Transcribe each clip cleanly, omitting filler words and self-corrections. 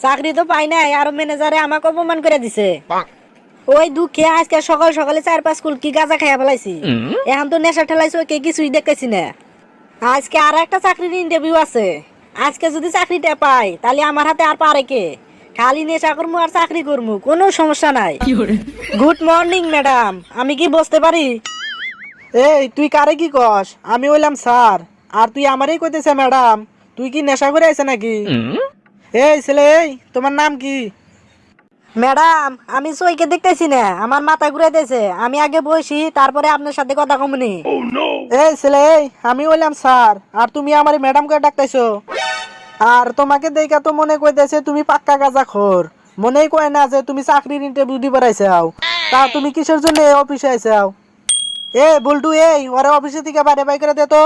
চাকরি তো পাই নাই, আর ম্যানেজারে আমাকে অপমান করে দিছে। ওই দুঃখে আজকে সকাল সকালে 4-5 কুলকি গাঁজা খাইয়া ফেলাইছি। এখন তো নেশা ঠেলাইছে, ওকে কিছুই দেখতেছি না। আজকে আর একটা চাকরির ইন্টারভিউ আছে। আজকে যদি চাকরিটা পাই তাহলে আমার হাতে আর পারে কে? খালি নেশা করবো আর চাকরি করবো, কোনো সমস্যা নাই। গুড মর্নিং ম্যাডাম, আমি কি বসতে পারি? এই তুই কারে কি কস? আমি হইলাম স্যার, আর তুই আমারই কইতেছে ম্যাডাম। তুই কি নেশা করে আইছে নাকি? এই ছেলে, এই তোমার নাম কি? ম্যাডাম, আমি সইকে দেখতেছি না, আমার মাথা ঘুরে দিয়েছে। আমি আগে বসি, তারপরে আপনার সাথে কথা কমনি। এই ছেলে, এই আমি হইলাম স্যার, আর তুমি আমার ম্যাডাম করে ডাকতেছো। আর তোমাকে দেখা তো মনে কইতেছে তুমি পাক্কা গাঁজাখোর। মনেই কয় না যে তুমি চাকরির ইন্টারভিউ দিবার আইছাও। তা তুমি কিসের জন্য এই অফিসে আইছাও? বল্টু, এই ওরে অফিসে থেকে বাইরে বাই করে দে তো।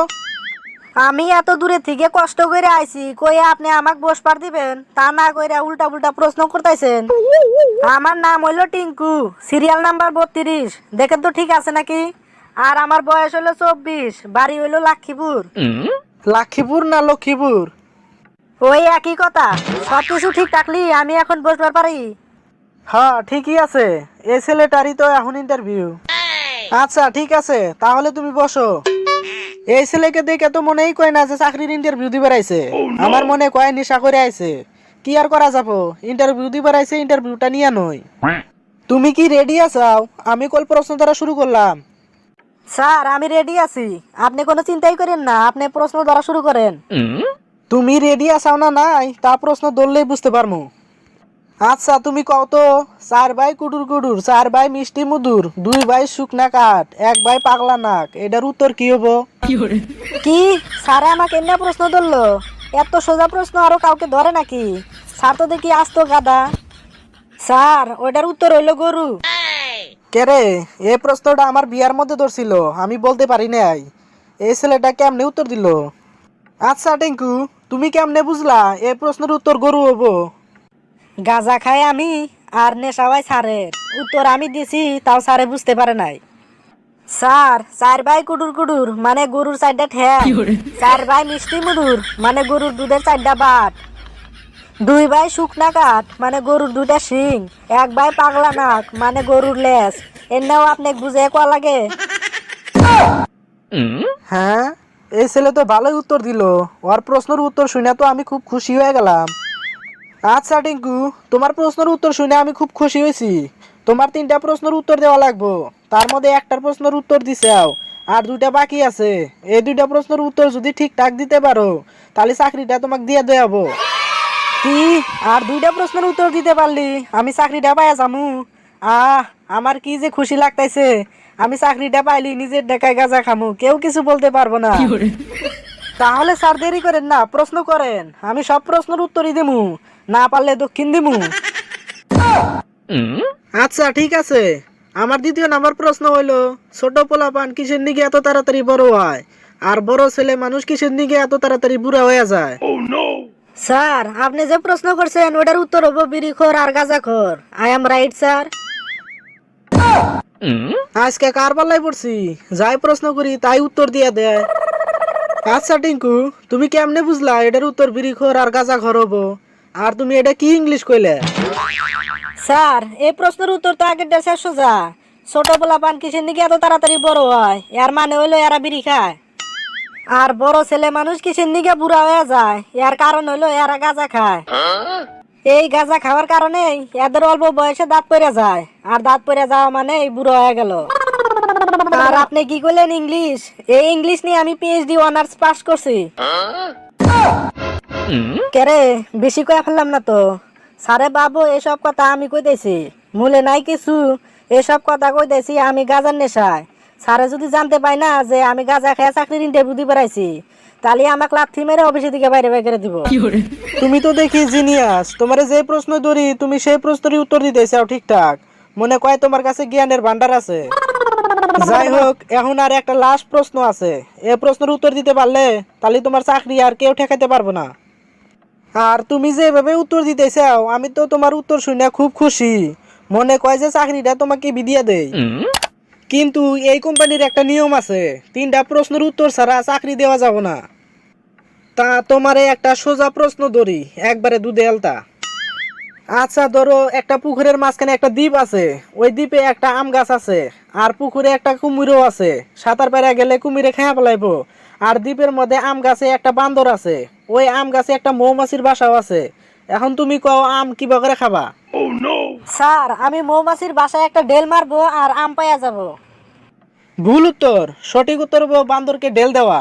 আমি এত দূরে থেকে কষ্ট করে আইছি, কই আপনি আমাকে বসবার দিবেন? তা না কইরা উল্টা উল্টা প্রশ্ন করতেছেন। আমার নাম হইলো টিঙ্কু, সিরিয়াল নাম্বার 32। দেখেন তো ঠিক আছে নাকি? আর আমার বয়স হলো 24, বাড়ি হইলো লক্ষ্মীপুর। লক্ষ্মীপুর না লক্ষ্মীপুর? ওই একই কথা। সবকিছু ঠিক থাকলি আমি এখন বসবার পারি। হ্যাঁ ঠিকই আছে, এই ছেলেটারই তো এখন ইন্টারভিউ। আচ্ছা ঠিক আছে, তাহলে তুমি বসো। এই ছেলেকে দেখে তো মনেই কয় না যে চাকরির ইন্টারভিউ দিবার আইছে। আমার মনে কয় নেশা করে আইছে। কি আর করা যাবো, ইন্টারভিউ দিবার আইছে, ইন্টারভিউটা নিয়ে নয়। তুমি কি রেডি আছাও? আমি কল প্রশ্ন ধরা শুরু করলাম। স্যার, আমি রেডি আছি, আপনি কোনো চিন্তাই করেন না, আপনি প্রশ্ন ধরা শুরু করেন। তুমি রেডি আছাও না নাই তা প্রশ্ন ধরলেই বুঝতে পারমু। আচ্ছা তুমি কও তো, 4 ভাই কুডুর কুডুর, 4 ভাই মিষ্টি মধুর, 2 ভাই শুকনা কাঠ, 1 ভাই পাগলা নাক, এটার উত্তর কি হবো? কি? স্যার আমাকে এমনি প্রশ্ন ধরলো? এত সোজা প্রশ্ন আরো কাউকে ধরে নাকি? স্যার তো দেখি আসতো গাদা। স্যার, ওইটার উত্তর হইলো গরু। কেরে, এই প্রশ্নটা আমার বিয়ার মধ্যে ধরছিল, আমি বলতে পারি নাই। এই ছেলেটা কেমনে উত্তর দিল? আচ্ছা টিঙ্কু, তুমি কেমনে বুঝলা এই প্রশ্নের উত্তর গরু হবো? গাঁজা খাই আমি, আর নেশা হয় স্যারের। উত্তর আমি দিছি, তাও স্যারে বুঝতে পারে নাই। স্যার, 4 ভাই কুডুর কুডুর মানে গরুর 4টা ঠ্যাং। 4 ভাই মিষ্টি মধুর মানে গরুর দুধের 4টা বাট। 2 ভাই শুকনা কাঠ মানে গরুর 2টা শিং। 1 ভাই পাগলা নাক মানে গরুর লেজ। এর আপনি বুঝে কোয়া লাগে? হ্যাঁ, এই ছেলে তো ভালোই উত্তর দিল। ওর প্রশ্নের উত্তর শুনে তো আমি খুব খুশি হয়ে গেলাম। আচ্ছা টিঙ্কু, তোমার প্রশ্নের উত্তর শুনে আমি খুব খুশি হয়েছি। তোমার 3টা প্রশ্নের উত্তর দেওয়া লাগবো। তার মধ্যে একটার প্রশ্নের উত্তর দিছাও, আর 2টা বাকি আছে। এই 2টা প্রশ্নের উত্তর যদি ঠিকঠাক দিতে পারো তাহলে চাকরিটা তোমাকে দিয়ে দেবো। কি? আর 2টা প্রশ্নের উত্তর দিতে পারলি আমি চাকরিটা পাইয়া যামু? আমার কি যে খুশি লাগতাইছে। আমি চাকরিটা পাইলি নিজের ঢাকায় গাঁজা খামু, কেউ কিছু বলতে পারবো না। তাহলে স্যার দেরি করেন না, প্রশ্ন করেন, আমি সব প্রশ্নের উত্তরই দিমু। না পারলে দক্ষিণ দিমু। আচ্ছা ঠিক আছে, আমার 2য় নাম্বার প্রশ্ন হইলো, ছোট পোলাপান কিসের নিগে এত তাড়াতাড়ি বড় হয়, আর বড় ছেলে মানুষ কিসের নিগে এত তাড়াতাড়ি বুড়া হয়ে যায়? স্যার, আপনি যে প্রশ্ন করছেন ওটার উত্তর হবো বিড়িখোর আর গাঁজাখোর। I am right sir. আজকে কার পাল্লায় পড়ছি, যাই প্রশ্ন করি তাই উত্তর দিয়ে দেয়। আচ্ছা টিঙ্কু, তুমি কেমনে বুঝলা এটার উত্তর বিড়িখোর আর গাঁজাখোর হবো? আর তুমি এটা কি ইংলিশ কইলে? স্যার, এই প্রশ্নের উত্তর তো আগেরটা শেষ সোজা। ছোট পোলাপান কিসের দিকে এত তাড়াতাড়ি বড় হয়, এর মানে হইলো এরা বিড়ি খায়। আর বড় ছেলে মানুষ কিসের দিকে বুড়া হয়ে যায়, এর কারণ হইলো এরা গাঁজা খায়। এই গাঁজা খাওয়ার কারণে এদের অল্প বয়সে দাঁত পড়ে যায়, আর দাঁত পড়ে যাওয়া মানে বুড়ো হয়ে গেল। আর আপনি কি করলেন ইংলিশ? এই ইংলিশ নিয়ে আমি পিএইচডি অনার্স পাস করছি। কেরে, বেশি কয়ে ফেললাম না তো? সারে বাবু, এসব কথা আমি কইতেছি, মূলে নাই কিছু। এসব কথা কইতেছি আমি গাঁজার নেশায়। স্যারে যদি জানতে পাই না যে আমি গাঁজা খেয়ে চাকরির ইন্টারভিউ দিতে পারাইছি, তাহলে আমাকে লাথি মেরে অফিসে দিকে বাইরে বাইরে করে দিব। তুমি তো দেখি জিনিয়াস, তোমারে যে প্রশ্ন ধরি তুমি সেই প্রশ্নেরই উত্তর দিতে চাও ঠিকঠাক। মনে কয় তোমার কাছে জ্ঞানের ভান্ডার আছে। যাই হোক, এখন আর একটা লাস্ট প্রশ্ন আছে। এই প্রশ্নের উত্তর দিতে পারলে তাহলে তোমার চাকরি আর কেউ ঠেকাতে পারবো না। আর তুমি যেভাবে উত্তর দিতে চাও, আমি তো তোমার উত্তর শুনে খুব খুশি। মনে কয় যে চাকরিটা তোমাকে বিদিয়ে দেই। কিন্তু এই কোম্পানির একটা নিয়ম আছে, 3টা প্রশ্নের উত্তর ছাড়া চাকরি দেওয়া যাব না। তা তোমারে একটা সোজা প্রশ্ন ধরি, একবারে দুধে আলতা। আচ্ছা ধরো একটা পুকুরের মাঝখানে একটা দ্বীপ আছে, ওই দ্বীপে একটা আম গাছ আছে, আর পুকুরে একটা কুমিরও আছে। সাঁতার পেরা গেলে কুমিরে খেয়া ফেলাইবো। আর দ্বীপের মধ্যে আম গাছে একটা বান্দর আছে, ওই আম গাছে একটা মৌমাছির বাসাও আছে। এখন তুমি কও আম কিবা করে খাবা? স্যার আমি মৌমাছির বাসায় একটা ডেল মারবো আর আম পাইয়া যাব। ভুল উত্তর। সঠিক উত্তর হবো বান্দরকে ঢেল দেওয়া।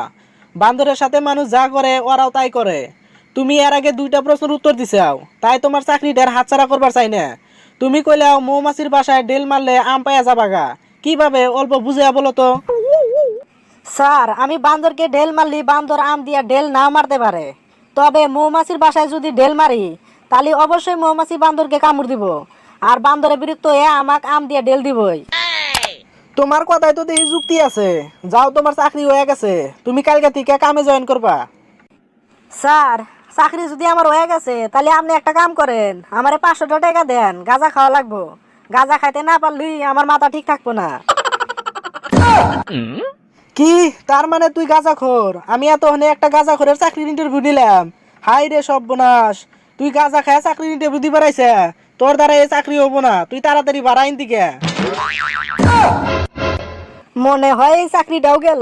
বান্দরের সাথে মানুষ যা করে ওরাও তাই করে। তুমি এর আগে দুইটা প্রশ্নের উত্তর দিছাও, তাই তোমার চাকরিটার হাতছাড়া করবার চাই না। তুমি কইলাও মৌমাছির বাসায় ডেল মারলে আম পাইয়া যাবাগা, কিভাবে অল্প বুঝে বলো তো। স্যার আমি বান্দরকে ডেল মারলি বান্দর আম দিয়া ডেল না মারতে পারে, তবে মৌমাছির বাসায় যদি ডেল মারি তাহলে অবশ্যই মৌমাছি বান্দরকে কামড় দিব, আর বান্দরে বিরক্ত হয়ে আমাকে আম দিয়া ডেল দিবই। তোমার কথায় তো দেখি যুক্তি আছে। যাও, তোমার চাকরি হয়ে গেছে, তুমি কালকে থেকে কামে জয়েন করবা। স্যার চাকরি যদি আমার হয়ে গেছে তাহলে আপনি একটা কাম করেন, আমারে 500 টাকা দেন, গাঁজা খাওয়া লাগবো। গাঁজা খাইতে না পারলি আমার মাথা ঠিক থাকবো না। কি তার মানে তুই গাঁজাখোর? আমি এতক্ষণে একটা গাঁজাখোরের চাকরির ইন্টারভিউ দিলাম। হাই রে সর্বনাশ, তুই গাঁজা খায় চাকরির ইন্টারভিউ দিবার আইছে? তোর দ্বারা এই চাকরি হবো না, তুই তাড়াতাড়ি বাড়াইন দিকে। মনে হয় এই চাকরিটাও গেল।